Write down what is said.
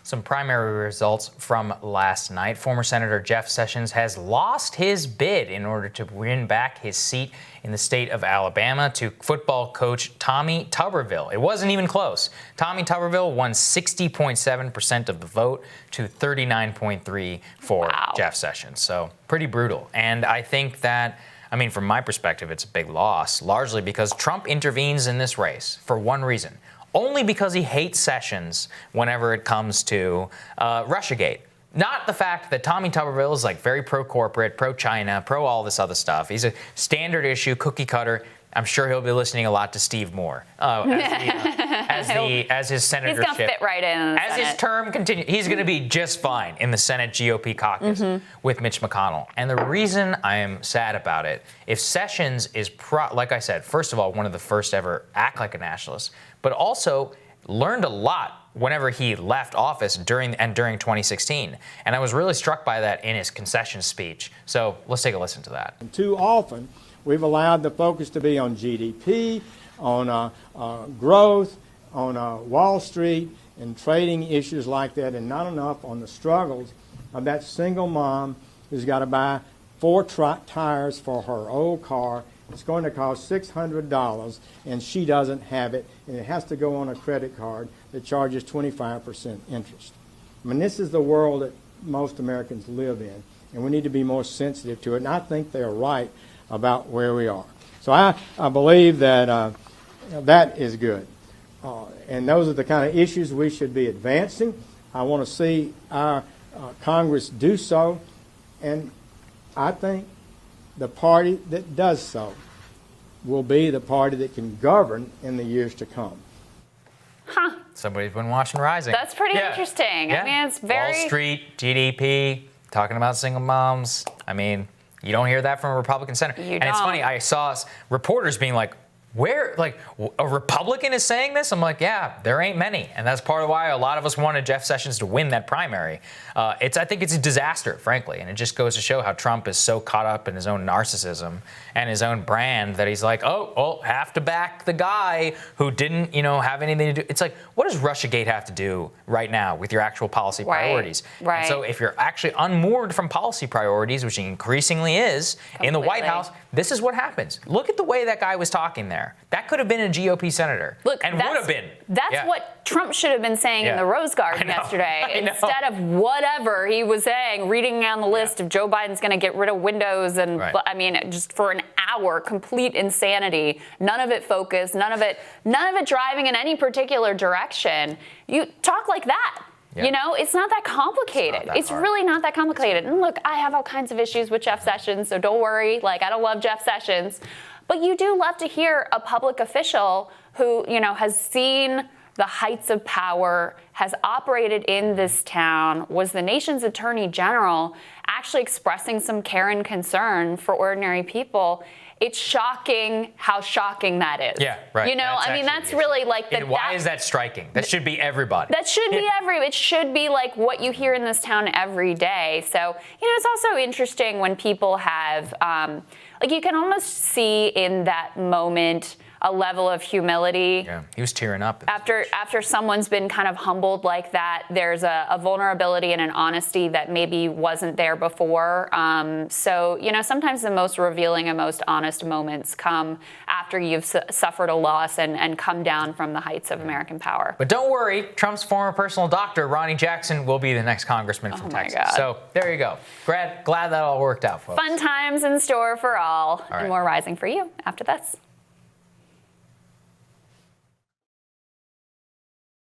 Some primary results from last night. Former Senator Jeff Sessions has lost his bid in order to win back his seat in the state of Alabama to football coach Tommy Tuberville. It wasn't even close. Tommy Tuberville won 60.7% of the vote to 39.3% for Jeff Sessions. So pretty brutal. And I think that, from my perspective, it's a big loss, largely because Trump intervenes in this race for one reason. Only because he hates Sessions whenever it comes to Russiagate. Not the fact that Tommy Tuberville is very pro-corporate, pro-China, pro all this other stuff. He's a standard issue, cookie cutter. I'm sure he'll be listening a lot to Steve Moore as his senatorship. He's going to fit right in the Senate. His term continues, he's going to be just fine in the Senate GOP caucus with Mitch McConnell. And the reason I am sad about it, if Sessions is, like I said, first of all, one of the first ever act like a nationalist, but also learned a lot whenever he left office during 2016. And I was really struck by that in his concession speech. So let's take a listen to that. Too often, we've allowed the focus to be on GDP, on growth, on Wall Street, and trading issues like that, and not enough on the struggles of that single mom who's got to buy 4 tires for her old car. It's going to cost $600, and she doesn't have it, and it has to go on a credit card that charges 25% interest. This is the world that most Americans live in, and we need to be more sensitive to it, and I think they're right about where we are. So I believe that that is good, and those are the kind of issues we should be advancing. I want to see our Congress do so, and I think the party that does so will be the party that can govern in the years to come. Huh. Somebody's been watching Rising. That's pretty interesting. Yeah. It's very... Wall Street, GDP, talking about single moms. You don't hear that from a Republican senator. It's funny, I saw reporters being like, where, a Republican is saying this? I'm like, yeah, there ain't many. And that's part of why a lot of us wanted Jeff Sessions to win that primary. I think it's a disaster, frankly. And it just goes to show how Trump is so caught up in his own narcissism and his own brand that he's like, have to back the guy who didn't, have anything to do. It's like, what does Russiagate have to do right now with your actual policy priorities? Right. And so if you're actually unmoored from policy priorities, which he increasingly is in the White House, this is what happens. Look at the way that guy was talking there. That could have been a GOP senator. Look, and would have been. That's what Trump should have been saying in the Rose Garden yesterday. Instead of whatever he was saying, reading down the list of Joe Biden's going to get rid of Windows and, just for an hour, complete insanity. None of it focused, none of it driving in any particular direction. You talk like that. Yep. It's not that complicated. It's really not that complicated. And look, I have all kinds of issues with Jeff Sessions, so don't worry. I don't love Jeff Sessions. But you do love to hear a public official who, has seen the heights of power, has operated in this town, was the nation's attorney general, actually expressing some care and concern for ordinary people. It's shocking how shocking that is. Yeah, right. That's really why is that striking? That should be everybody. That should be it should be what you hear in this town every day. So, it's also interesting when people have, you can almost see in that moment a level of humility. Yeah, he was tearing up. After someone's been kind of humbled like that, there's a vulnerability and an honesty that maybe wasn't there before. So, sometimes the most revealing and most honest moments come after you've suffered a loss and come down from the heights of American power. But don't worry, Trump's former personal doctor, Ronnie Jackson, will be the next congressman from Texas. God. So there you go. Glad that all worked out, folks. Fun times in store for all. And more Rising for you after this.